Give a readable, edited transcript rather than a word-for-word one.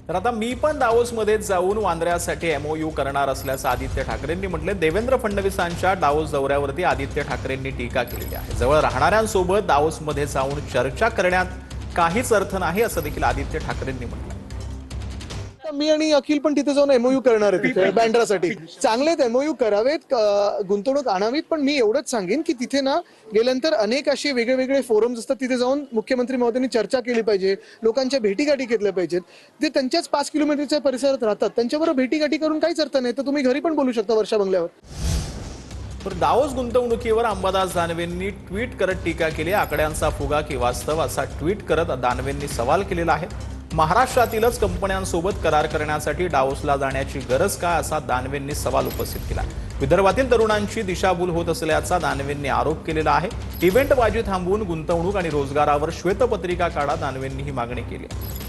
तर आता मी पण दावोसमध्ये जाऊन वांद्र्यासाठी एमओयू करणार असल्याचं आदित्य ठाकरेंनी म्हटले। देवेंद्र फडणवीसांच्या दावोस दौऱ्यावरती आदित्य ठाकरेंनी टीका केलेली आहे। जवळ राहणाऱ्यांसोबत दावोसमध्ये जाऊन चर्चा करण्यात काहीच अर्थ नाही असं देखील आदित्य ठाकरेंनी म्हटलं। मी आणि अखिल पण तिथे जाऊन एमओयू करणार आहे तिथे बँड्रासाठी। चांगलेत एमओयू करावेत, गुंतवणूक आणावीत, पण मी एवढंच सांगेन की तिथे ना गेल्यानंतर अनेक असे वेगळे वेगळे फोरम्स असतात, तिथे जाऊन मुख्यमंत्री महोदयांनी चर्चा केली पाहिजे, लोकांच्या भेटीगाठी घेतल्या पाहिजेत। ते त्यांच्याच 5 किलोमीटरच्या परिसरात राहतात, त्यांच्याबरोबर भेटीगाठी करून काहीच अर्थ नाही, तर तुम्ही घरी पण बोलू शकता वर्षा बंगल्यावर। तर दावोस गुंतवणुकीवर अंबादास दानवेंनी ट्विट करत टीका केली। आकड्यांचा फुगा की वास्तव असा ट्विट करत दानवेंनी सवाल केलेला आहे। महाराष्ट्रातीलच कंपन्यांसोबत करार करण्यासाठी दावोसला जाण्याची गरज काय असा दानवेंनी सवाल उपस्थित केला। विदर्भातील तरुणांची दिशाभूल होत असल्याचा दानवेंनी आरोप केलेला आहे। इव्हेंटबाजी थांबवून गुंतवणूक आणि रोजगारावर श्वेतपत्रिका काढा, दानवेंनी ही मागणी केली आहे।